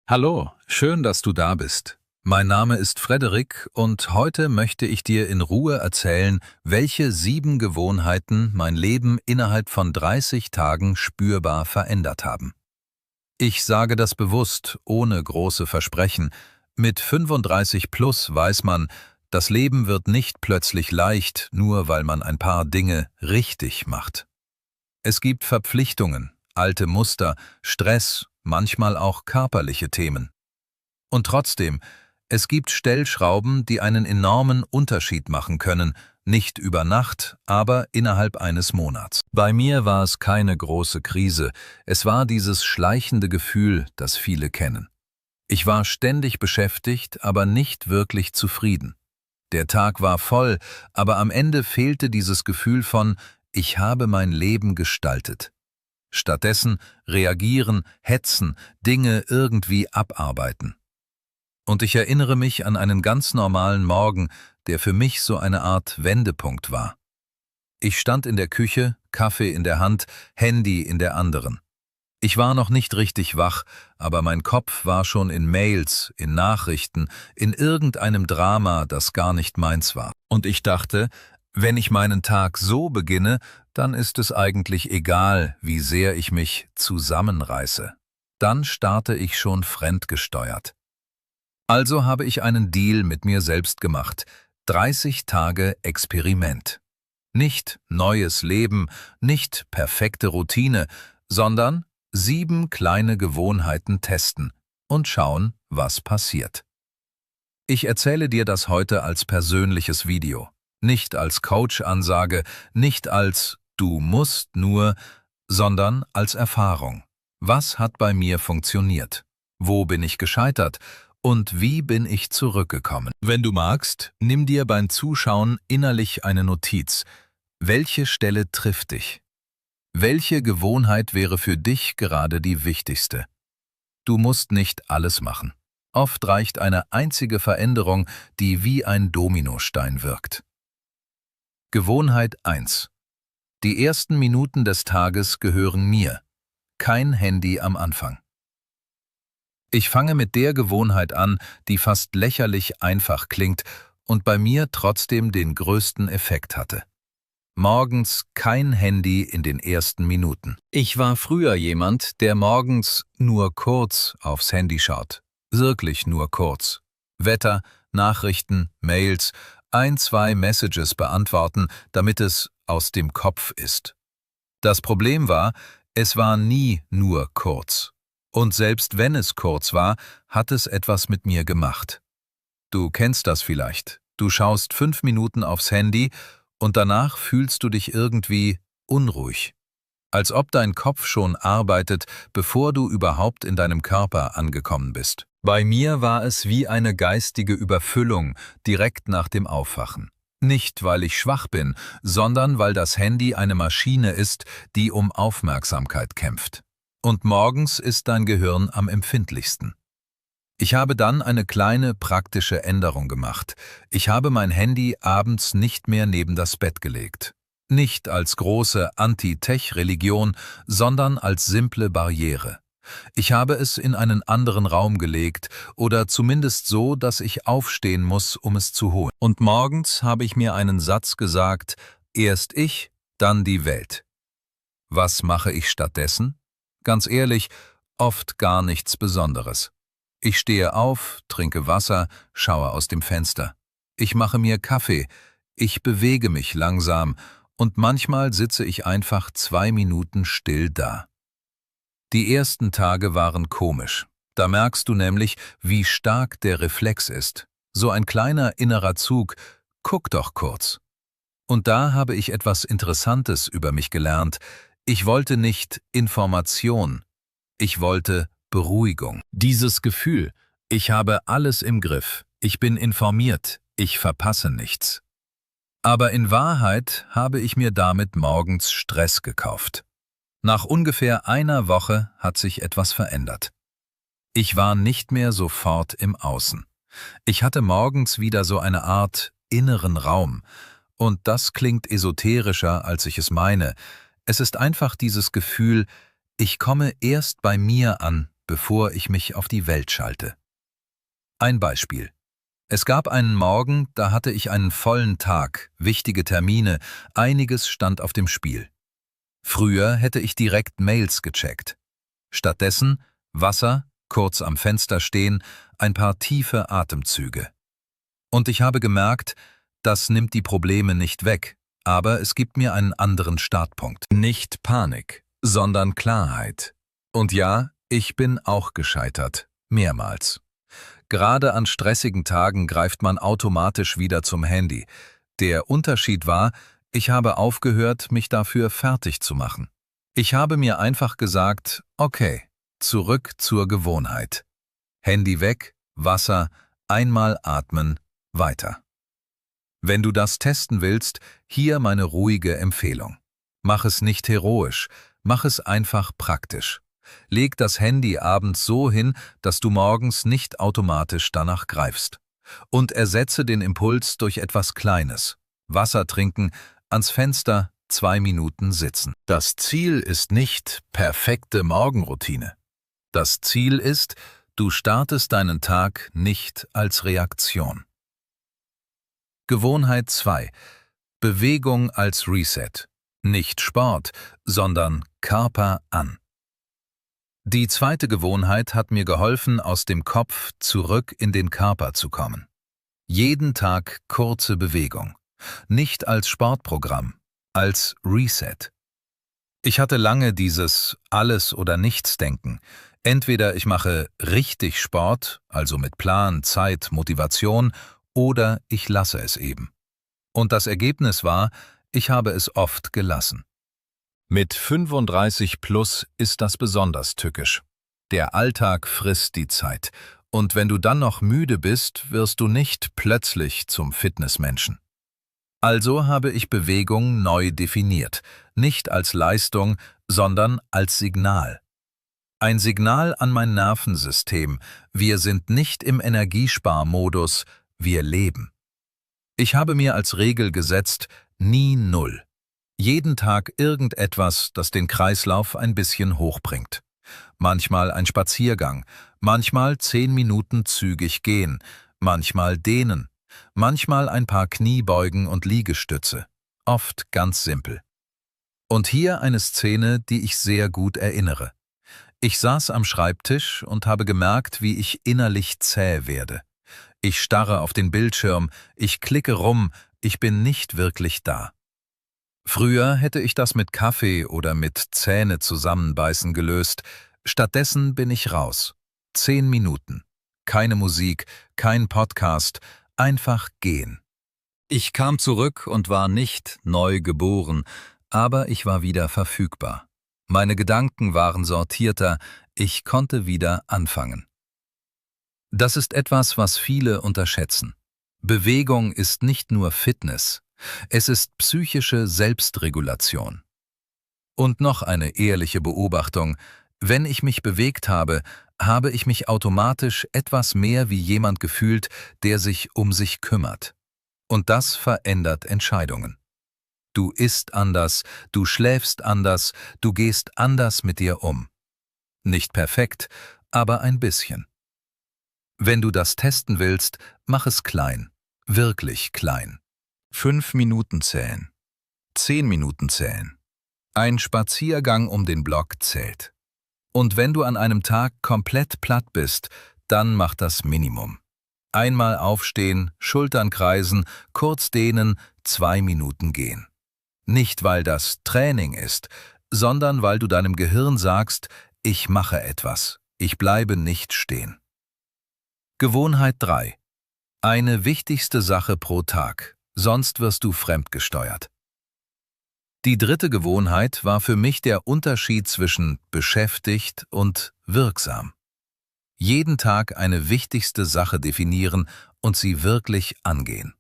Hallo, schön, dass du da bist. Mein Name ist Frederik und heute möchte ich dir in Ruhe erzählen, welche 7 Gewohnheiten mein Leben innerhalb von 30 Tagen spürbar verändert haben. Ich sage das bewusst, ohne große Versprechen. Mit 35 plus weiß man, das Leben wird nicht plötzlich leicht, nur weil man ein paar Dinge richtig macht. Es gibt Verpflichtungen, alte Muster, Stress, manchmal auch körperliche Themen. Und trotzdem, es gibt Stellschrauben, die einen enormen Unterschied machen können, nicht über Nacht, aber innerhalb eines Monats. Bei mir war es keine große Krise, es war dieses schleichende Gefühl, das viele kennen. Ich war ständig beschäftigt, aber nicht wirklich zufrieden. Der Tag war voll, aber am Ende fehlte dieses Gefühl von, ich habe mein Leben gestaltet. Stattdessen reagieren, hetzen, Dinge irgendwie abarbeiten. Und ich erinnere mich an einen ganz normalen Morgen, der für mich so eine Art Wendepunkt war. Ich stand in der Küche, Kaffee in der Hand, Handy in der anderen. Ich war noch nicht richtig wach, aber mein Kopf war schon in Mails, in Nachrichten, in irgendeinem Drama, das gar nicht meins war. Und ich dachte, wenn ich meinen Tag so beginne, dann ist es eigentlich egal, wie sehr ich mich zusammenreiße. Dann starte ich schon fremdgesteuert. Also habe ich einen Deal mit mir selbst gemacht. 30 Tage Experiment. Nicht neues Leben, nicht perfekte Routine, sondern 7 kleine Gewohnheiten testen und schauen, was passiert. Ich erzähle dir das heute als persönliches Video, nicht als Coach-Ansage, nicht als „Du musst nur“, sondern als Erfahrung. Was hat bei mir funktioniert? Wo bin ich gescheitert? Und wie bin ich zurückgekommen? Wenn du magst, nimm dir beim Zuschauen innerlich eine Notiz. Welche Stelle trifft dich? Welche Gewohnheit wäre für dich gerade die wichtigste? Du musst nicht alles machen. Oft reicht eine einzige Veränderung, die wie ein Dominostein wirkt. Gewohnheit 1. Die ersten Minuten des Tages gehören mir. Kein Handy am Anfang. Ich fange mit der Gewohnheit an, die fast lächerlich einfach klingt und bei mir trotzdem den größten Effekt hatte. Morgens kein Handy in den ersten Minuten. Ich war früher jemand, der morgens nur kurz aufs Handy schaut. Wirklich nur kurz. Wetter, Nachrichten, Mails, 2 Messages beantworten, damit es aus dem Kopf ist. Das Problem war, es war nie nur kurz. Und selbst wenn es kurz war, hat es etwas mit mir gemacht. Du kennst das vielleicht. Du schaust 5 Minuten aufs Handy und danach fühlst du dich irgendwie unruhig. Als ob dein Kopf schon arbeitet, bevor du überhaupt in deinem Körper angekommen bist. Bei mir war es wie eine geistige Überfüllung direkt nach dem Aufwachen. Nicht, weil ich schwach bin, sondern weil das Handy eine Maschine ist, die um Aufmerksamkeit kämpft. Und morgens ist dein Gehirn am empfindlichsten. Ich habe dann eine kleine praktische Änderung gemacht. Ich habe mein Handy abends nicht mehr neben das Bett gelegt. Nicht als große Anti-Tech-Religion, sondern als simple Barriere. Ich habe es in einen anderen Raum gelegt oder zumindest so, dass ich aufstehen muss, um es zu holen. Und morgens habe ich mir einen Satz gesagt, erst ich, dann die Welt. Was mache ich stattdessen? Ganz ehrlich, oft gar nichts Besonderes. Ich stehe auf, trinke Wasser, schaue aus dem Fenster. Ich mache mir Kaffee, ich bewege mich langsam und manchmal sitze ich einfach 2 Minuten still da. Die ersten Tage waren komisch. Da merkst du nämlich, wie stark der Reflex ist. So ein kleiner innerer Zug, guck doch kurz. Und da habe ich etwas Interessantes über mich gelernt. Ich wollte nicht Information, ich wollte Beruhigung. Dieses Gefühl, ich habe alles im Griff, ich bin informiert, ich verpasse nichts. Aber in Wahrheit habe ich mir damit morgens Stress gekauft. Nach ungefähr einer Woche hat sich etwas verändert. Ich war nicht mehr sofort im Außen. Ich hatte morgens wieder so eine Art inneren Raum. Und das klingt esoterischer, als ich es meine. Es ist einfach dieses Gefühl, ich komme erst bei mir an, bevor ich mich auf die Welt schalte. Ein Beispiel. Es gab einen Morgen, da hatte ich einen vollen Tag, wichtige Termine, einiges stand auf dem Spiel. Früher hätte ich direkt Mails gecheckt. Stattdessen Wasser, kurz am Fenster stehen, ein paar tiefe Atemzüge. Und ich habe gemerkt, das nimmt die Probleme nicht weg, aber es gibt mir einen anderen Startpunkt. Nicht Panik, sondern Klarheit. Und ja, ich bin auch gescheitert, mehrmals. Gerade an stressigen Tagen greift man automatisch wieder zum Handy. Der Unterschied war, ich habe aufgehört, mich dafür fertig zu machen. Ich habe mir einfach gesagt, okay, zurück zur Gewohnheit. Handy weg, Wasser, einmal atmen, weiter. Wenn du das testen willst, hier meine ruhige Empfehlung. Mach es nicht heroisch, mach es einfach praktisch. Leg das Handy abends so hin, dass du morgens nicht automatisch danach greifst. Und ersetze den Impuls durch etwas Kleines. Wasser trinken, ans Fenster, 2 Minuten sitzen. Das Ziel ist nicht perfekte Morgenroutine. Das Ziel ist, du startest deinen Tag nicht als Reaktion. Gewohnheit 2. Bewegung als Reset. Nicht Sport, sondern Körper an. Die zweite Gewohnheit hat mir geholfen, aus dem Kopf zurück in den Körper zu kommen. Jeden Tag kurze Bewegung. Nicht als Sportprogramm, als Reset. Ich hatte lange dieses Alles-oder-Nichts-Denken. Entweder ich mache richtig Sport, also mit Plan, Zeit, Motivation, oder ich lasse es eben. Und das Ergebnis war, ich habe es oft gelassen. Mit 35 plus ist das besonders tückisch. Der Alltag frisst die Zeit. Und wenn du dann noch müde bist, wirst du nicht plötzlich zum Fitnessmenschen. Also habe ich Bewegung neu definiert, nicht als Leistung, sondern als Signal. Ein Signal an mein Nervensystem, wir sind nicht im Energiesparmodus, wir leben. Ich habe mir als Regel gesetzt, nie null. Jeden Tag irgendetwas, das den Kreislauf ein bisschen hochbringt. Manchmal ein Spaziergang, manchmal 10 Minuten zügig gehen, manchmal dehnen, manchmal ein paar Kniebeugen und Liegestütze. Oft ganz simpel. Und hier eine Szene, die ich sehr gut erinnere. Ich saß am Schreibtisch und habe gemerkt, wie ich innerlich zäh werde. Ich starre auf den Bildschirm, ich klicke rum, ich bin nicht wirklich da. Früher hätte ich das mit Kaffee oder mit Zähne zusammenbeißen gelöst. Stattdessen bin ich raus. 10 Minuten. Keine Musik, kein Podcast, einfach gehen. Ich kam zurück und war nicht neu geboren, aber ich war wieder verfügbar. Meine Gedanken waren sortierter, ich konnte wieder anfangen. Das ist etwas, was viele unterschätzen. Bewegung ist nicht nur Fitness. Es ist psychische Selbstregulation. Und noch eine ehrliche Beobachtung: Wenn ich mich bewegt habe, habe ich mich automatisch etwas mehr wie jemand gefühlt, der sich um sich kümmert. Und das verändert Entscheidungen. Du isst anders, du schläfst anders, du gehst anders mit dir um. Nicht perfekt, aber ein bisschen. Wenn du das testen willst, mach es klein, wirklich klein. 5 Minuten zählen, 10 Minuten zählen. Ein Spaziergang um den Block zählt. Und wenn du an einem Tag komplett platt bist, dann mach das Minimum. Einmal aufstehen, Schultern kreisen, kurz dehnen, 2 Minuten gehen. Nicht, weil das Training ist, sondern weil du deinem Gehirn sagst, ich mache etwas, ich bleibe nicht stehen. Gewohnheit 3. Eine wichtigste Sache pro Tag, sonst wirst du fremdgesteuert. Die dritte Gewohnheit war für mich der Unterschied zwischen beschäftigt und wirksam. Jeden Tag eine wichtigste Sache definieren und sie wirklich angehen.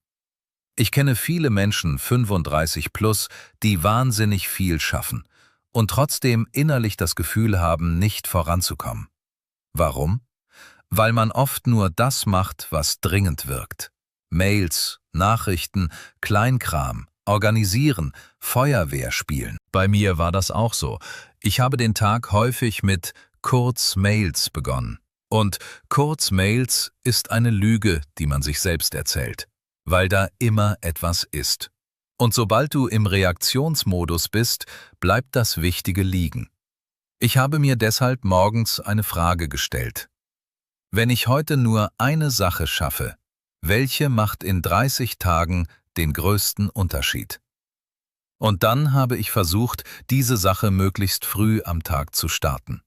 Ich kenne viele Menschen 35 plus, die wahnsinnig viel schaffen und trotzdem innerlich das Gefühl haben, nicht voranzukommen. Warum? Weil man oft nur das macht, was dringend wirkt. Mails, Nachrichten, Kleinkram, organisieren, Feuerwehr spielen. Bei mir war das auch so. Ich habe den Tag häufig mit Kurzmails begonnen. Und Kurzmails ist eine Lüge, die man sich selbst erzählt, weil da immer etwas ist. Und sobald du im Reaktionsmodus bist, bleibt das Wichtige liegen. Ich habe mir deshalb morgens eine Frage gestellt. Wenn ich heute nur eine Sache schaffe, welche macht in 30 Tagen den größten Unterschied? Und dann habe ich versucht, diese Sache möglichst früh am Tag zu starten.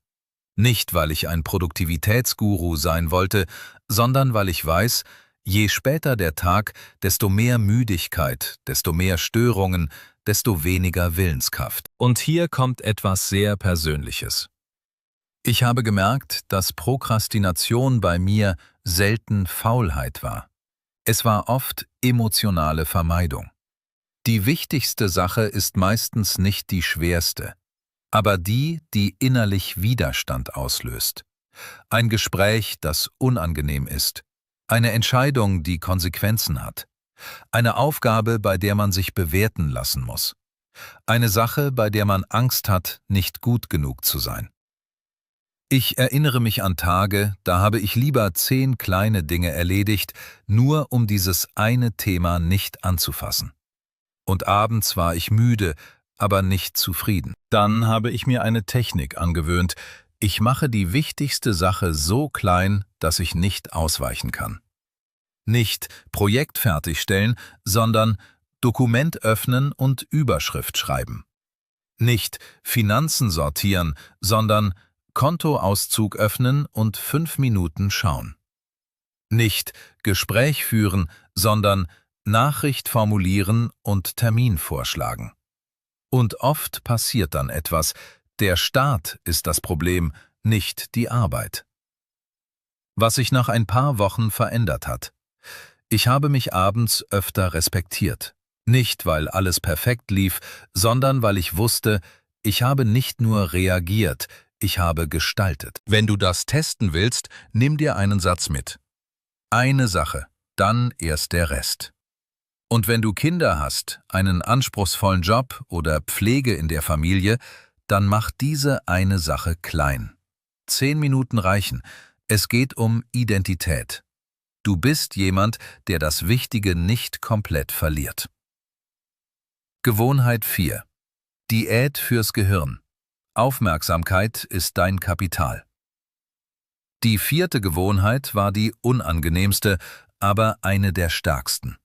Nicht, weil ich ein Produktivitätsguru sein wollte, sondern weil ich weiß, je später der Tag, desto mehr Müdigkeit, desto mehr Störungen, desto weniger Willenskraft. Und hier kommt etwas sehr Persönliches. Ich habe gemerkt, dass Prokrastination bei mir selten Faulheit war. Es war oft emotionale Vermeidung. Die wichtigste Sache ist meistens nicht die schwerste, aber die, die innerlich Widerstand auslöst. Ein Gespräch, das unangenehm ist. Eine Entscheidung, die Konsequenzen hat. Eine Aufgabe, bei der man sich bewerten lassen muss. Eine Sache, bei der man Angst hat, nicht gut genug zu sein. Ich erinnere mich an Tage, da habe ich lieber 10 kleine Dinge erledigt, nur um dieses eine Thema nicht anzufassen. Und abends war ich müde, aber nicht zufrieden. Dann habe ich mir eine Technik angewöhnt. Ich mache die wichtigste Sache so klein, dass ich nicht ausweichen kann. Nicht Projekt fertigstellen, sondern Dokument öffnen und Überschrift schreiben. Nicht Finanzen sortieren, sondern Kontoauszug öffnen und 5 Minuten schauen. Nicht Gespräch führen, sondern Nachricht formulieren und Termin vorschlagen. Und oft passiert dann etwas. Der Start ist das Problem, nicht die Arbeit. Was sich nach ein paar Wochen verändert hat. Ich habe mich abends öfter respektiert. Nicht, weil alles perfekt lief, sondern weil ich wusste, ich habe nicht nur reagiert, ich habe gestaltet. Wenn du das testen willst, nimm dir einen Satz mit. Eine Sache, dann erst der Rest. Und wenn du Kinder hast, einen anspruchsvollen Job oder Pflege in der Familie, dann mach diese eine Sache klein. 10 Minuten reichen. Es geht um Identität. Du bist jemand, der das Wichtige nicht komplett verliert. Gewohnheit 4. Diät fürs Gehirn. Aufmerksamkeit ist dein Kapital. Die 4. Gewohnheit war die unangenehmste, aber eine der stärksten.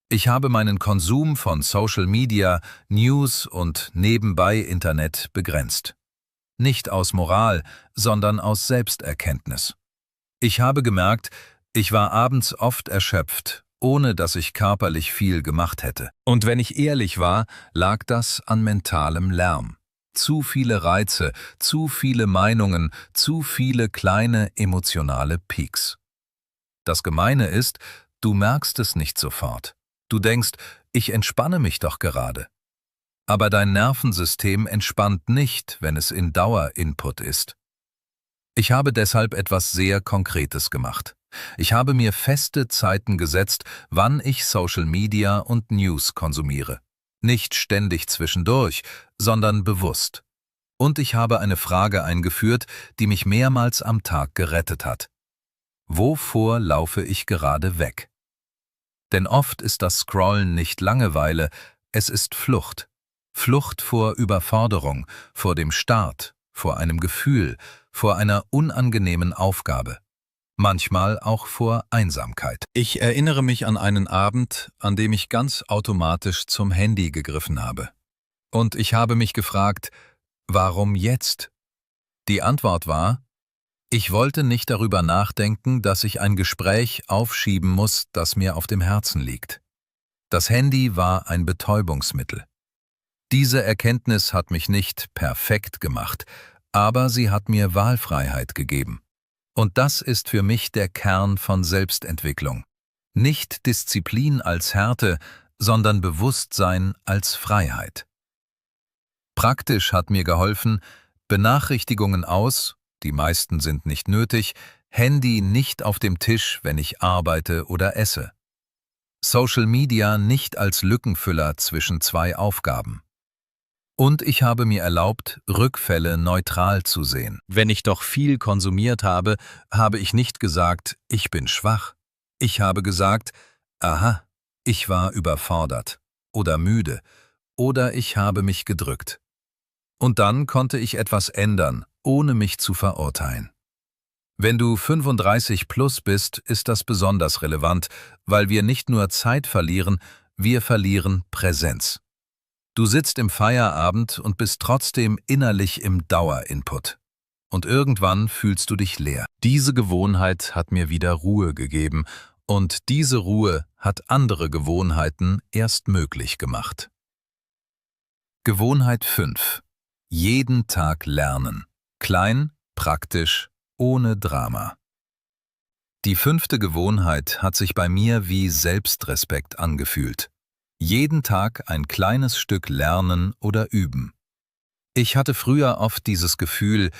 Ich habe meinen Konsum von Social Media, News und nebenbei Internet begrenzt. Nicht aus Moral, sondern aus Selbsterkenntnis. Ich habe gemerkt, ich war abends oft erschöpft, ohne dass ich körperlich viel gemacht hätte. Und wenn ich ehrlich war, lag das an mentalem Lärm. Zu viele Reize, zu viele Meinungen, zu viele kleine emotionale Peaks. Das Gemeine ist, du merkst es nicht sofort. Du denkst, ich entspanne mich doch gerade. Aber dein Nervensystem entspannt nicht, wenn es in Dauerinput ist. Ich habe deshalb etwas sehr Konkretes gemacht. Ich habe mir feste Zeiten gesetzt, wann ich Social Media und News konsumiere. Nicht ständig zwischendurch, sondern bewusst. Und ich habe eine Frage eingeführt, die mich mehrmals am Tag gerettet hat. Wovor laufe ich gerade weg? Denn oft ist das Scrollen nicht Langeweile, es ist Flucht. Flucht vor Überforderung, vor dem Start, vor einem Gefühl, vor einer unangenehmen Aufgabe. Manchmal auch vor Einsamkeit. Ich erinnere mich an einen Abend, an dem ich ganz automatisch zum Handy gegriffen habe. Und ich habe mich gefragt, warum jetzt? Die Antwort war, ich wollte nicht darüber nachdenken, dass ich ein Gespräch aufschieben muss, das mir auf dem Herzen liegt. Das Handy war ein Betäubungsmittel. Diese Erkenntnis hat mich nicht perfekt gemacht, aber sie hat mir Wahlfreiheit gegeben. Und das ist für mich der Kern von Selbstentwicklung. Nicht Disziplin als Härte, sondern Bewusstsein als Freiheit. Praktisch hat mir geholfen, Benachrichtigungen aus, die meisten sind nicht nötig, Handy nicht auf dem Tisch, wenn ich arbeite oder esse. Social Media nicht als Lückenfüller zwischen 2 Aufgaben. Und ich habe mir erlaubt, Rückfälle neutral zu sehen. Wenn ich doch viel konsumiert habe, habe ich nicht gesagt, ich bin schwach. Ich habe gesagt, aha, ich war überfordert oder müde oder ich habe mich gedrückt. Und dann konnte ich etwas ändern, ohne mich zu verurteilen. Wenn du 35 plus bist, ist das besonders relevant, weil wir nicht nur Zeit verlieren, wir verlieren Präsenz. Du sitzt im Feierabend und bist trotzdem innerlich im Dauerinput. Und irgendwann fühlst du dich leer. Diese Gewohnheit hat mir wieder Ruhe gegeben und diese Ruhe hat andere Gewohnheiten erst möglich gemacht. Gewohnheit 5. Jeden Tag lernen. Klein, praktisch, ohne Drama. Die 5. Gewohnheit hat sich bei mir wie Selbstrespekt angefühlt. Jeden Tag ein kleines Stück lernen oder üben. Ich hatte früher oft dieses Gefühl,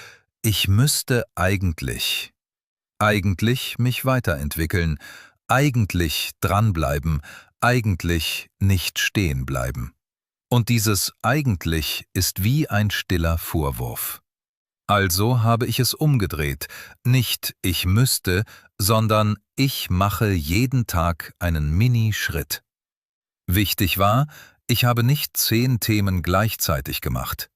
ich müsste eigentlich mich weiterentwickeln, eigentlich dranbleiben, eigentlich nicht stehen bleiben. Und dieses eigentlich ist wie ein stiller Vorwurf. Also habe ich es umgedreht, nicht ich müsste, sondern ich mache jeden Tag einen Mini-Schritt. Wichtig war, ich habe nicht 10 Themen gleichzeitig gemacht.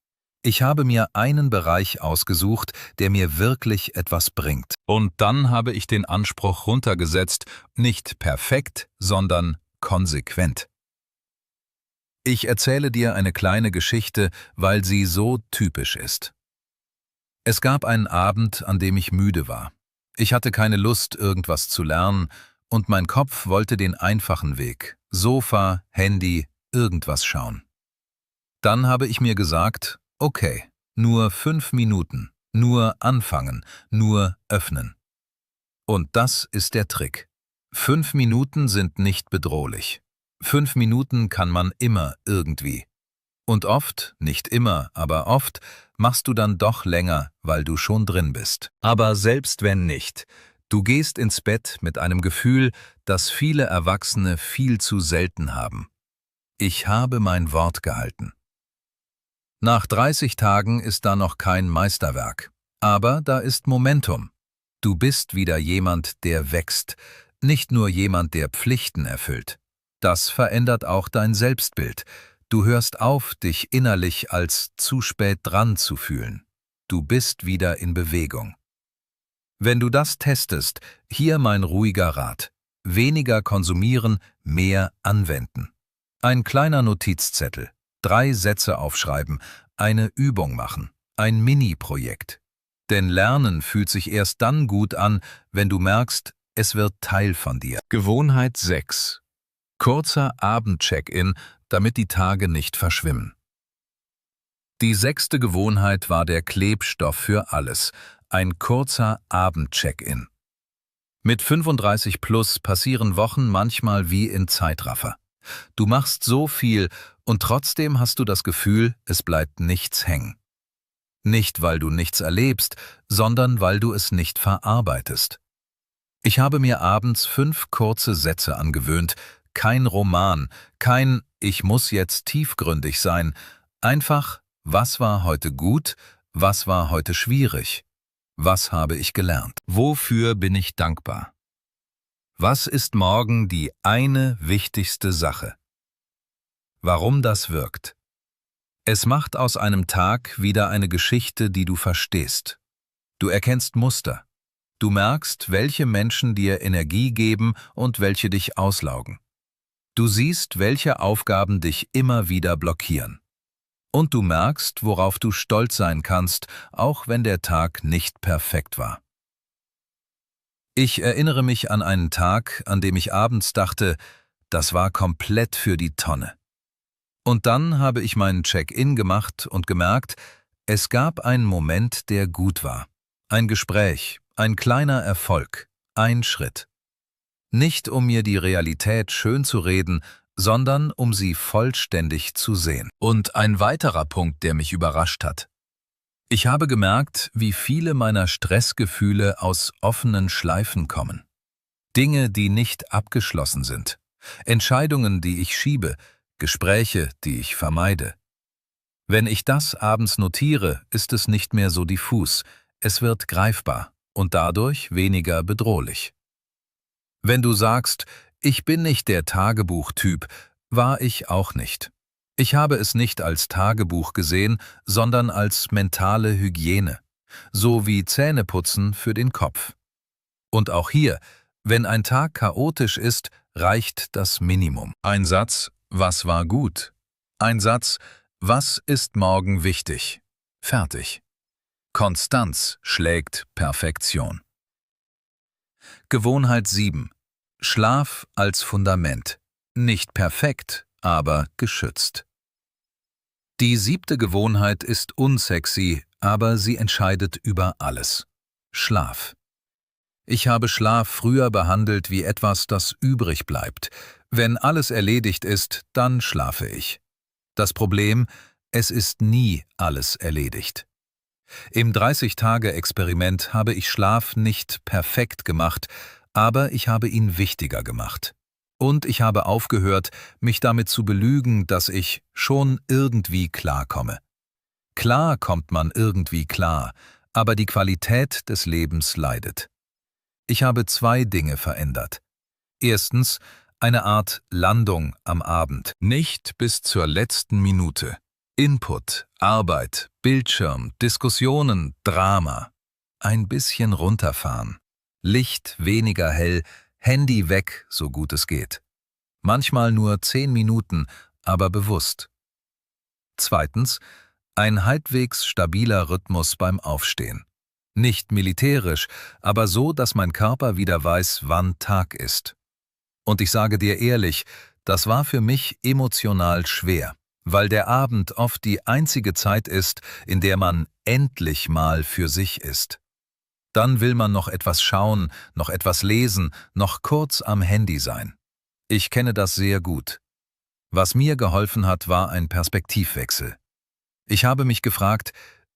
Ich habe mir einen Bereich ausgesucht, der mir wirklich etwas bringt. Und dann habe ich den Anspruch runtergesetzt, nicht perfekt, sondern konsequent. Ich erzähle dir eine kleine Geschichte, weil sie so typisch ist. Es gab einen Abend, an dem ich müde war. Ich hatte keine Lust, irgendwas zu lernen, und mein Kopf wollte den einfachen Weg: Sofa, Handy, irgendwas schauen. Dann habe ich mir gesagt, okay, nur 5 Minuten, nur anfangen, nur öffnen. Und das ist der Trick. 5 Minuten sind nicht bedrohlich. 5 Minuten kann man immer irgendwie. Und oft, nicht immer, aber oft, machst du dann doch länger, weil du schon drin bist. Aber selbst wenn nicht, du gehst ins Bett mit einem Gefühl, das viele Erwachsene viel zu selten haben. Ich habe mein Wort gehalten. Nach 30 Tagen ist da noch kein Meisterwerk. Aber da ist Momentum. Du bist wieder jemand, der wächst, nicht nur jemand, der Pflichten erfüllt. Das verändert auch dein Selbstbild. Du hörst auf, dich innerlich als zu spät dran zu fühlen. Du bist wieder in Bewegung. Wenn du das testest, hier mein ruhiger Rat: Weniger konsumieren, mehr anwenden. Ein kleiner Notizzettel, 3 Sätze aufschreiben, eine Übung machen, ein Mini-Projekt. Denn Lernen fühlt sich erst dann gut an, wenn du merkst, es wird Teil von dir. Gewohnheit 6. Kurzer Abend-Check-in, damit die Tage nicht verschwimmen. Die 6. Gewohnheit war der Klebstoff für alles, ein kurzer Abend-Check-in. Mit 35 plus passieren Wochen manchmal wie in Zeitraffer. Du machst so viel und trotzdem hast du das Gefühl, es bleibt nichts hängen. Nicht, weil du nichts erlebst, sondern weil du es nicht verarbeitest. Ich habe mir abends 5 kurze Sätze angewöhnt, kein Roman, kein „Ich muss jetzt tiefgründig sein“, einfach: Was war heute gut, was war heute schwierig, was habe ich gelernt, wofür bin ich dankbar, was ist morgen die eine wichtigste Sache, warum das wirkt. Es macht aus einem Tag wieder eine Geschichte, die du verstehst. Du erkennst Muster. Du merkst, welche Menschen dir Energie geben und welche dich auslaugen. Du siehst, welche Aufgaben dich immer wieder blockieren. Und du merkst, worauf du stolz sein kannst, auch wenn der Tag nicht perfekt war. Ich erinnere mich an einen Tag, an dem ich abends dachte, das war komplett für die Tonne. Und dann habe ich meinen Check-in gemacht und gemerkt, es gab einen Moment, der gut war. Ein Gespräch, ein kleiner Erfolg, ein Schritt. Nicht um mir die Realität schön zu reden, sondern um sie vollständig zu sehen. Und ein weiterer Punkt, der mich überrascht hat. Ich habe gemerkt, wie viele meiner Stressgefühle aus offenen Schleifen kommen. Dinge, die nicht abgeschlossen sind. Entscheidungen, die ich schiebe. Gespräche, die ich vermeide. Wenn ich das abends notiere, ist es nicht mehr so diffus, es wird greifbar und dadurch weniger bedrohlich. Wenn du sagst, ich bin nicht der Tagebuchtyp, war ich auch nicht. Ich habe es nicht als Tagebuch gesehen, sondern als mentale Hygiene, so wie Zähneputzen für den Kopf. Und auch hier, wenn ein Tag chaotisch ist, reicht das Minimum. Ein Satz, was war gut? Ein Satz, was ist morgen wichtig? Fertig. Konstanz schlägt Perfektion. Gewohnheit 7. Schlaf als Fundament. Nicht perfekt, aber geschützt. Die 7. Gewohnheit ist unsexy, aber sie entscheidet über alles. Schlaf. Ich habe Schlaf früher behandelt wie etwas, das übrig bleibt. Wenn alles erledigt ist, dann schlafe ich. Das Problem, es ist nie alles erledigt. Im 30-Tage-Experiment habe ich Schlaf nicht perfekt gemacht, aber ich habe ihn wichtiger gemacht. Und ich habe aufgehört, mich damit zu belügen, dass ich schon irgendwie klarkomme. Klar kommt man irgendwie klar, aber die Qualität des Lebens leidet. Ich habe 2 Dinge verändert. Erstens, eine Art Landung am Abend, nicht bis zur letzten Minute. Input, Arbeit, Bildschirm, Diskussionen, Drama. Ein bisschen runterfahren. Licht weniger hell, Handy weg, so gut es geht. Manchmal nur 10 Minuten, aber bewusst. Zweitens, ein halbwegs stabiler Rhythmus beim Aufstehen. Nicht militärisch, aber so, dass mein Körper wieder weiß, wann Tag ist. Und ich sage dir ehrlich, das war für mich emotional schwer, weil der Abend oft die einzige Zeit ist, in der man endlich mal für sich ist. Dann will man noch etwas schauen, noch etwas lesen, noch kurz am Handy sein. Ich kenne das sehr gut. Was mir geholfen hat, war ein Perspektivwechsel. Ich habe mich gefragt,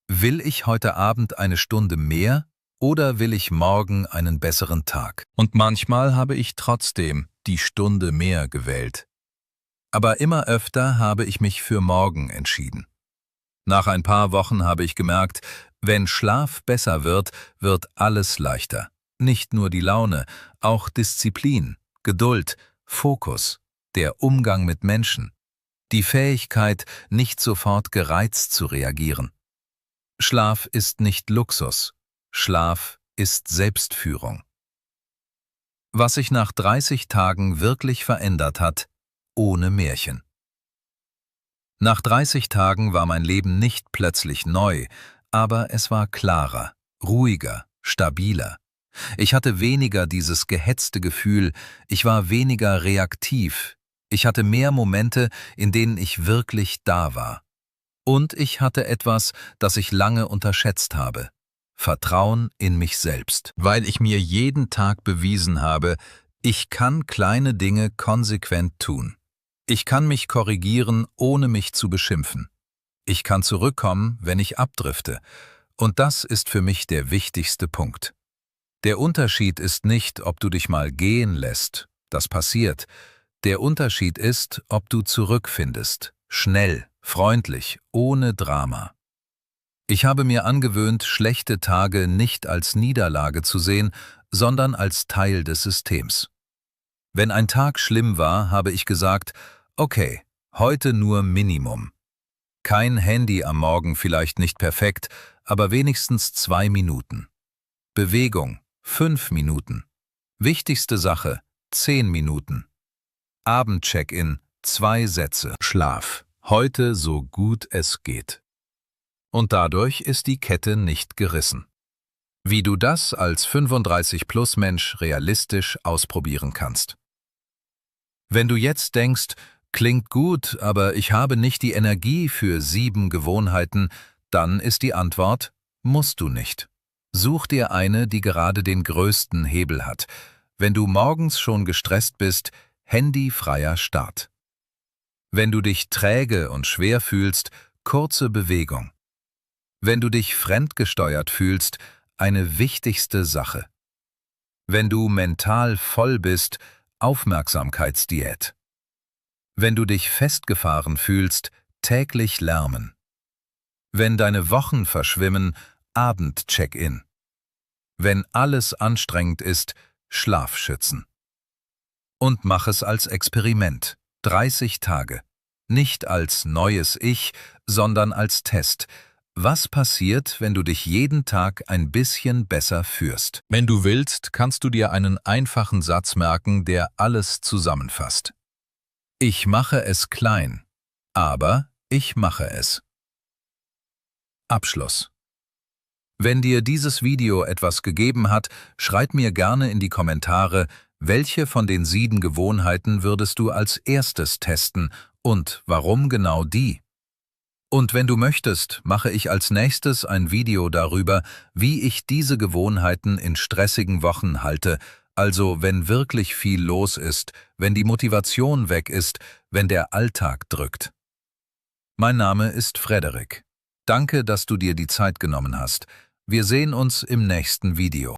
will ich heute Abend eine Stunde mehr oder will ich morgen einen besseren Tag? Und manchmal habe ich trotzdem die Stunde mehr gewählt. Aber immer öfter habe ich mich für morgen entschieden. Nach ein paar Wochen habe ich gemerkt, wenn Schlaf besser wird, wird alles leichter. Nicht nur die Laune, auch Disziplin, Geduld, Fokus, der Umgang mit Menschen, die Fähigkeit, nicht sofort gereizt zu reagieren. Schlaf ist nicht Luxus, Schlaf ist Selbstführung. Was sich nach 30 Tagen wirklich verändert hat, ohne Märchen. Nach 30 Tagen war mein Leben nicht plötzlich neu, aber es war klarer, ruhiger, stabiler. Ich hatte weniger dieses gehetzte Gefühl, ich war weniger reaktiv, ich hatte mehr Momente, in denen ich wirklich da war. Und ich hatte etwas, das ich lange unterschätzt habe: Vertrauen in mich selbst. Weil ich mir jeden Tag bewiesen habe, ich kann kleine Dinge konsequent tun. Ich kann mich korrigieren, ohne mich zu beschimpfen. Ich kann zurückkommen, wenn ich abdrifte. Und das ist für mich der wichtigste Punkt. Der Unterschied ist nicht, ob du dich mal gehen lässt. Das passiert. Der Unterschied ist, ob du zurückfindest. Schnell, freundlich, ohne Drama. Ich habe mir angewöhnt, schlechte Tage nicht als Niederlage zu sehen, sondern als Teil des Systems. Wenn ein Tag schlimm war, habe ich gesagt, okay, heute nur Minimum. Kein Handy am Morgen, vielleicht nicht perfekt, aber wenigstens 2 Minuten. Bewegung, 5 Minuten. Wichtigste Sache, 10 Minuten. Abend-Check-in, 2 Sätze. Schlaf, heute so gut es geht. Und dadurch ist die Kette nicht gerissen. Wie du das als 35-Plus-Mensch realistisch ausprobieren kannst. Wenn du jetzt denkst, klingt gut, aber ich habe nicht die Energie für 7 Gewohnheiten, dann ist die Antwort, musst du nicht. Such dir eine, die gerade den größten Hebel hat. Wenn du morgens schon gestresst bist, handyfreier Start. Wenn du dich träge und schwer fühlst, kurze Bewegung. Wenn du dich fremdgesteuert fühlst, eine wichtigste Sache. Wenn du mental voll bist, Aufmerksamkeitsdiät. Wenn du dich festgefahren fühlst, täglich lärmen. Wenn deine Wochen verschwimmen, Abend-Check-in. Wenn alles anstrengend ist, Schlafschützen. Und mach es als Experiment. 30 Tage. Nicht als neues Ich, sondern als Test. Was passiert, wenn du dich jeden Tag ein bisschen besser führst? Wenn du willst, kannst du dir einen einfachen Satz merken, der alles zusammenfasst. Ich mache es klein, aber ich mache es. Abschluss. Wenn dir dieses Video etwas gegeben hat, schreib mir gerne in die Kommentare, welche von den 7 Gewohnheiten würdest du als erstes testen und warum genau die? Und wenn du möchtest, mache ich als nächstes ein Video darüber, wie ich diese Gewohnheiten in stressigen Wochen halte, also wenn wirklich viel los ist, wenn die Motivation weg ist, wenn der Alltag drückt. Mein Name ist Frederik. Danke, dass du dir die Zeit genommen hast. Wir sehen uns im nächsten Video.